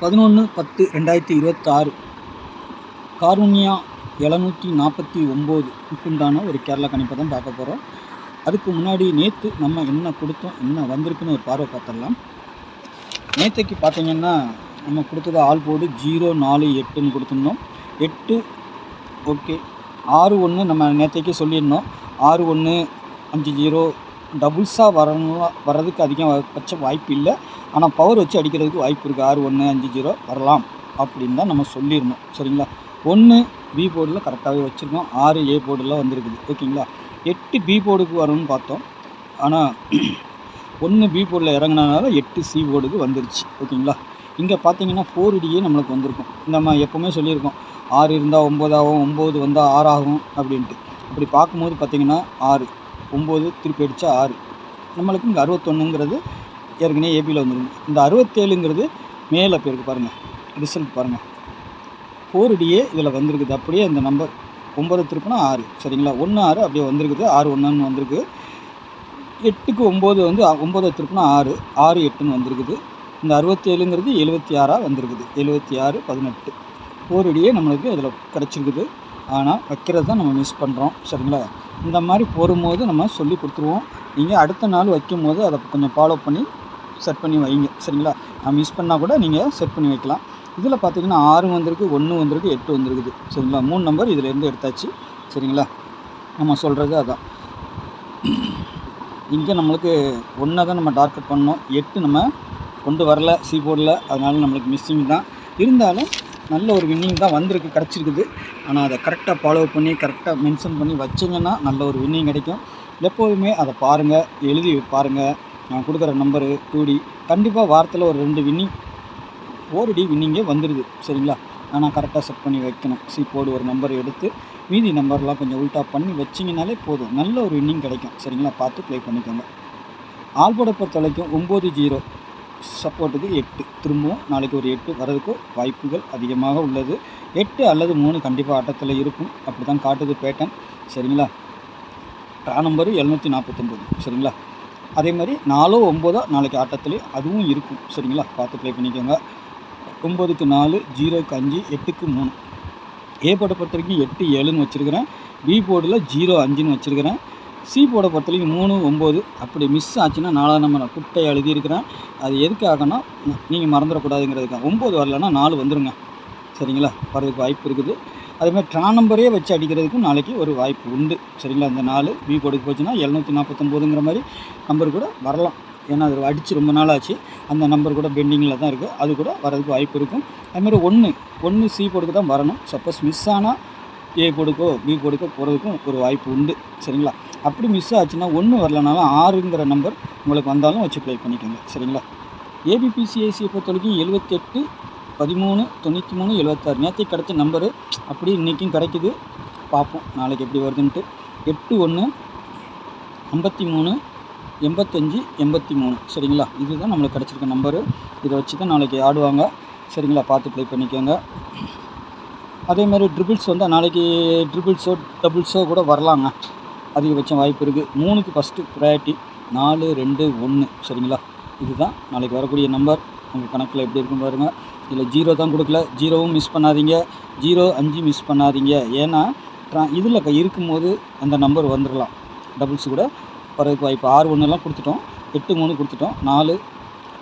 11/10/2026 காருண்யா 749 உண்டான ஒரு கேரளா கணிப்பை தான் பார்க்க போகிறோம். அதுக்கு முன்னாடி நேற்று நம்ம என்ன கொடுத்தோம், என்ன வந்திருக்குன்னு ஒரு பார்வை பார்த்துடலாம். நேற்றுக்கு பார்த்தீங்கன்னா நம்ம கொடுத்தது ஆல் போர்டு 048ன்னு கொடுத்துருந்தோம். 8 ஓகே 61 நம்ம நேற்றைக்கு சொல்லியிருந்தோம். 6150 டபுள்ஸாக வர்றதுக்கு அதிகபட்ச வாய்ப்பு இல்லை. ஆனால் பவர் வச்சு அடிக்கிறதுக்கு வாய்ப்பு இருக்குது. 6150 வரலாம் அப்படின்னு தான் நம்ம சொல்லியிருந்தோம். சரிங்களா? 1 பி போர்டில் கரெக்டாகவே வச்சுருக்கோம். 6 ஏ போர்டில் வந்திருக்குது. ஓகேங்களா? 8 பி போர்டுக்கு வரும்னு பார்த்தோம். ஆனால் 1 பி போர்டில் இறங்கினதுனால 8 சி போர்டுக்கு வந்துருச்சு. ஓகேங்களா? இங்கே பார்த்தீங்கன்னா 4D நம்மளுக்கு வந்திருக்கும். நம்ம எப்போவுமே சொல்லியிருக்கோம் 6 இருந்தால் 9 ஆகும், 9 வந்தால் 6 ஆகும் அப்படின்ட்டு. அப்படி பார்க்கும்போது பார்த்தீங்கன்னா 6 9 திருப்பி அடித்தா 6 நம்மளுக்கு இங்கே 61ங்கிறது ஏற்கனவே ஏபியில் வந்துருக்கு. இந்த 67ங்கிறது மேலே போயிருக்கு பாருங்கள். ரிசல்ட் பாருங்கள். 4D இதில் வந்திருக்குது. அப்படியே இந்த நம்பர் 9 திருப்பினா 6. சரிங்களா? 1 6 அப்படியே வந்திருக்குது. 6 1ன்னு வந்திருக்கு. 8க்கு 9 வந்து 9 திருப்பினா 6 6 8ன்னு வந்திருக்குது. இந்த 67ங்கிறது 76 வந்திருக்குது. 76 18 4D நம்மளுக்கு அதில் கிடச்சிருக்குது. ஆனால் வைக்கிறது தான் நம்ம மிஸ் பண்ணுறோம். சரிங்களா? இந்த மாதிரி போடும்போது நம்ம சொல்லி கொடுத்துருவோம். நீங்கள் அடுத்த நாள் வைக்கும் போது அதை கொஞ்சம் ஃபாலோ பண்ணி செட் பண்ணி வைங்க. சரிங்களா? நான் மிஸ் பண்ணால் கூட நீங்கள் செட் பண்ணி வைக்கலாம். இதில் பார்த்தீங்கன்னா 6 வந்திருக்கு, 1 வந்திருக்கு, 8 வந்திருக்குது. சரிங்களா? 3 நம்பர் இதிலேருந்து எடுத்தாச்சு. சரிங்களா? நம்ம சொல்கிறது அதான். இங்கே நம்மளுக்கு 1 தான் நம்ம டார்கெட் பண்ணோம். 8 நம்ம கொண்டு வரல சி போர்டில். அதனால நம்மளுக்கு மிஸ்ஸிங் தான். இருந்தாலும் நல்ல ஒரு வின்னிங் தான் வந்திருக்கு, கிடச்சிருக்குது. ஆனால் அதை கரெக்டாக ஃபாலோ பண்ணி கரெக்டாக மென்ஷன் பண்ணி வச்சிங்கன்னா நல்ல ஒரு வின்னிங் கிடைக்கும். எப்போதுமே அதை பாருங்கள், எழுதி பாருங்கள். நான் கொடுக்குற நம்பரு 2D கண்டிப்பாக வாரத்தில் ஒரு 2 வின்னிங் 4D வின்னிங்கே வந்துடுது. சரிங்களா? ஆனால் கரெக்டாக செட் பண்ணி வைக்கணும். சி போர்டு ஒரு நம்பர் எடுத்து மீதி நம்பர்லாம் கொஞ்சம் உல்ட்டா பண்ணி வச்சிங்கனாலே போதும், நல்ல ஒரு வின்னிங் கிடைக்கும். சரிங்களா? பார்த்து ப்ளே பண்ணிக்கோங்க. ஆல்போர்டை பொறுத்த வரைக்கும் 9-0 சப்போர்ட்டுக்கு 8 திரும்பவும் நாளைக்கு ஒரு 8 வரதுக்கு வாய்ப்புகள் அதிகமாக உள்ளது. 8 அல்லது 3 கண்டிப்பாக ஆட்டத்தில் இருக்கும். அப்படி தான் காட்டுது பேட்டன். சரிங்களா? Draw number 749. சரிங்களா? அதே மாதிரி 4 9 நாளைக்கு ஆட்டத்தில் அதுவும் இருக்கும். சரிங்களா? பார்த்து ப்ளே பண்ணிக்கோங்க. 9க்கு 4 0க்கு 5 8க்கு 3. ஏ போர்டை பொறுத்த வரைக்கும் 8 7ன்னு வச்சுருக்கிறேன். பி போர்டில் 0 5ன்னு வச்சுருக்கிறேன். சி போர்டை பொறுத்த வரைக்கும் 3 9. அப்படி மிஸ் ஆச்சுன்னா 4 நம்பர் நான் குட்டை எழுதியிருக்கிறேன். அது எதுக்காகனா நீங்கள் மறந்துடக்கூடாதுங்கிறதுக்காக. 9 வரலன்னா 4 வந்துடுங்க. சரிங்களா? வரதுக்கு வாய்ப்பு இருக்குது. அதேமாதிரி ட்ரா நம்பரே வச்சு அடிக்கிறதுக்கும் நாளைக்கு ஒரு வாய்ப்பு உண்டு. சரிங்களா? இந்த 4 பி போர்டுக்கு போச்சுன்னா 749ங்கிற மாதிரி நம்பர் கூட வரலாம். ஏன்னா அது அடித்து ரொம்ப நாள் ஆச்சு. அந்த நம்பர் கூட பெண்டிங்கில் தான் இருக்குது. அது கூட வரதுக்கு வாய்ப்பு இருக்கும். அதுமாதிரி 1 சி போர்டுக்கு தான் வரணும். சப்போஸ் மிஸ் ஆனால் ஏ போர்டுக்கோ பி போர்டுக்கோ போகிறதுக்கும் ஒரு வாய்ப்பு உண்டு. சரிங்களா? அப்படி மிஸ் ஆச்சுன்னா 1 வரலனாலும் 6ங்கிற நம்பர் உங்களுக்கு வந்தாலும் வச்சு ப்ளே பண்ணிக்கோங்க. சரிங்களா? ஏபிபிசிஐசியை பொறுத்த வரைக்கும் 78 13 93 76 நேற்று கிடைச்ச நம்பரு அப்படி இன்றைக்கும் கிடைக்குது. பார்ப்போம் நாளைக்கு எப்படி வருதுன்ட்டு. 8 1 53 85 83. சரிங்களா? இதுதான் நம்மளுக்கு கிடச்சிருக்க நம்பரு. இதை வச்சு தான் நாளைக்கு ஆடுவாங்க. சரிங்களா? பார்த்து ப்ளே பண்ணிக்கோங்க. அதேமாதிரி ட்ரிபிள்ஸ் வந்தால் நாளைக்கு ட்ரிபிள்ஸோ டபுள்ஸோ கூட வரலாங்க. அதிகபட்சம் வாய்ப்பு இருக்குது. 3க்கு ஃபஸ்ட்டு ப்ரையாரிட்டி 4 2 1. சரிங்களா? இதுதான் நாளைக்கு வரக்கூடிய நம்பர். உங்கள் கணக்கில் எப்படி இருக்கும் பாருங்கள். இதில் 0 தான் கொடுக்கல. 0வும் மிஸ் பண்ணாதீங்க. 0 5 மிஸ் பண்ணாதீங்க. ஏன்னா இதில் இருக்கும்போது அந்த நம்பர் வந்துடலாம். டபுள்ஸ் கூட வரதுக்கு வாய்ப்பு. 6 1லாம் கொடுத்துட்டோம். 8 3 கொடுத்துட்டோம். 4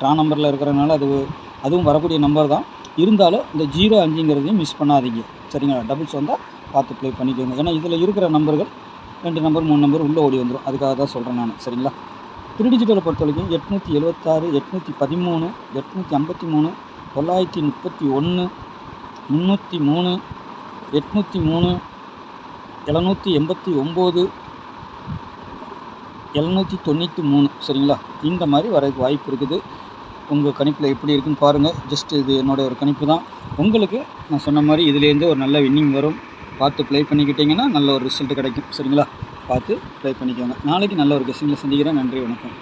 ட்ரா நம்பரில் இருக்கிறனால அதுவும் வரக்கூடிய நம்பர் தான். இருந்தாலும் இந்த 0 5ங்கிறதையும் மிஸ் பண்ணாதீங்க. சரிங்களா? டபுள்ஸ் வந்தால் பார்த்து ப்ளே பண்ணிக்கோங்க. ஏன்னா இதில் இருக்கிற நம்பர்கள் 2 நம்பர் 3 நம்பர் உள்ளே ஓடி வந்துடும். அதுக்காக தான் சொல்கிறேன் நான். சரிங்களா? 3 டிஜிட்டலை பொறுத்த வரைக்கும் 876 813 853 931 303 803 789 793. சரிங்களா? இந்த மாதிரி வரதுக்கு வாய்ப்பு இருக்குது. உங்கள் கணிப்பில் எப்படி இருக்குன்னு பாருங்கள். ஜஸ்ட் இது என்னோடய ஒரு கணிப்பு தான். உங்களுக்கு நான் சொன்ன மாதிரி இதுலேருந்து ஒரு நல்ல வின்னிங் வரும். பார்த்து ப்ளே பண்ணிக்கிட்டிங்கன்னா நல்ல ஒரு ரிசல்ட் கிடைக்கும். சரிங்களா? பார்த்து ப்ளே பண்ணிக்கோங்க. நாளைக்கு நல்ல ஒரு கெஸ்ஸிங்கில் சந்திக்கிறேன். நன்றி, வணக்கம்.